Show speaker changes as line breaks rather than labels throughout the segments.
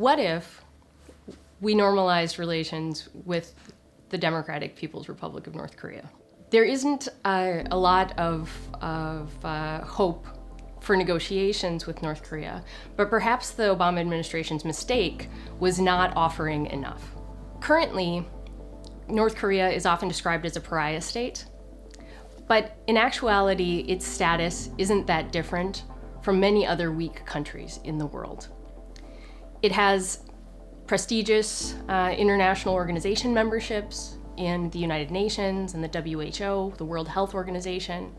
What if we normalized relations with the Democratic People's Republic of North Korea? There isn't a lot of hope for negotiations with North Korea, but perhaps the Obama administration's mistake was not offering enough. Currently, North Korea is often described as a pariah state, but in actuality, its status isn't that different from many other weak countries in the world. It has prestigious international organization memberships in the United Nations and the WHO, the World Health Organization.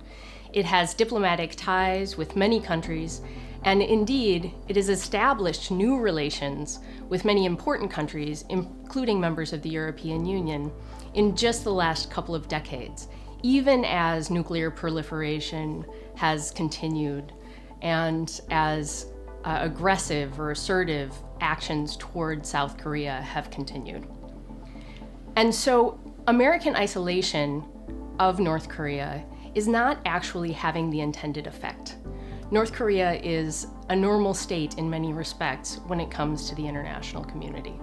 It has diplomatic ties with many countries, and indeed, it has established new relations with many important countries, including members of the European Union, in just the last couple of decades, even as nuclear proliferation has continued and as aggressive or assertive actions toward South Korea have continued. And so American isolation of North Korea is not actually having the intended effect. North Korea is a normal state in many respects when it comes to the international community.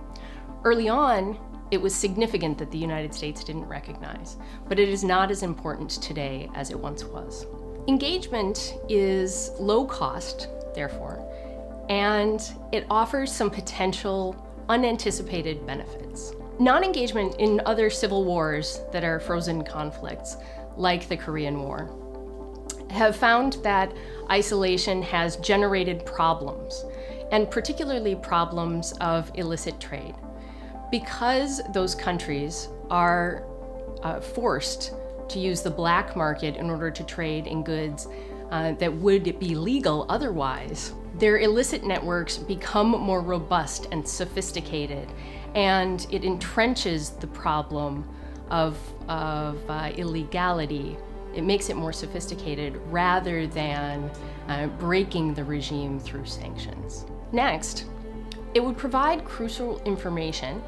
Early on, it was significant that the United States didn't recognize, but it is not as important today as it once was. Engagement is low cost, therefore, and it offers some potential unanticipated benefits. Non-engagement in other civil wars that are frozen conflicts, like the Korean War, have found that isolation has generated problems, and particularly problems of illicit trade. Because those countries are forced to use the black market in order to trade in goods that would be legal otherwise, their illicit networks become more robust and sophisticated, and it entrenches the problem of illegality. It makes it more sophisticated rather than breaking the regime through sanctions. Next, it would provide crucial information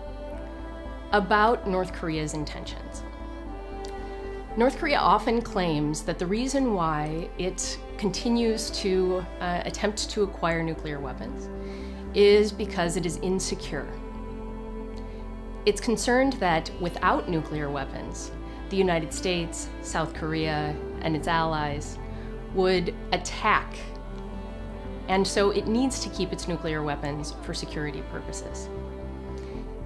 about North Korea's intentions. North Korea often claims that the reason why it continues to attempt to acquire nuclear weapons is because it is insecure. It's concerned that without nuclear weapons, the United States, South Korea, and its allies would attack. And so it needs to keep its nuclear weapons for security purposes.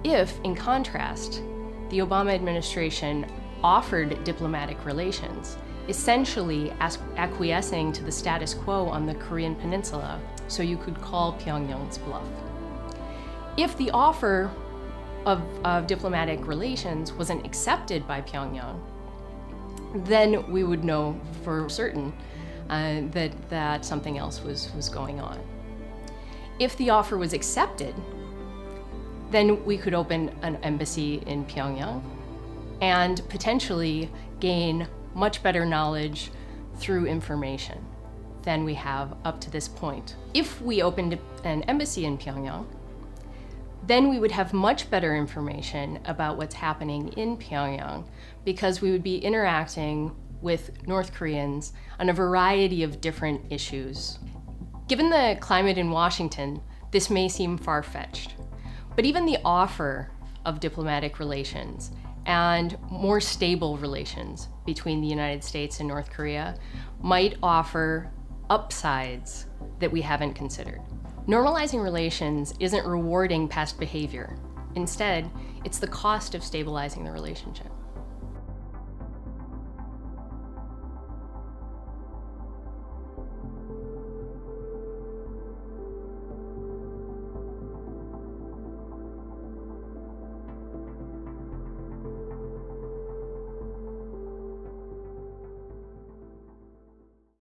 If, in contrast, the Obama administration offered diplomatic relations, essentially acquiescing to the status quo on the Korean Peninsula, so you could call Pyongyang's bluff. If the offer of diplomatic relations wasn't accepted by Pyongyang, then we would know for certain that something else was going on. If the offer was accepted, then we could open an embassy in Pyongyang and potentially gain much better knowledge through information than we have up to this point. If we opened an embassy in Pyongyang, then we would have much better information about what's happening in Pyongyang because we would be interacting with North Koreans on a variety of different issues. Given the climate in Washington, this may seem far-fetched, but even the offer of diplomatic relations and more stable relations between the United States and North Korea might offer upsides that we haven't considered. Normalizing relations isn't rewarding past behavior. Instead, it's the cost of stabilizing the relationship.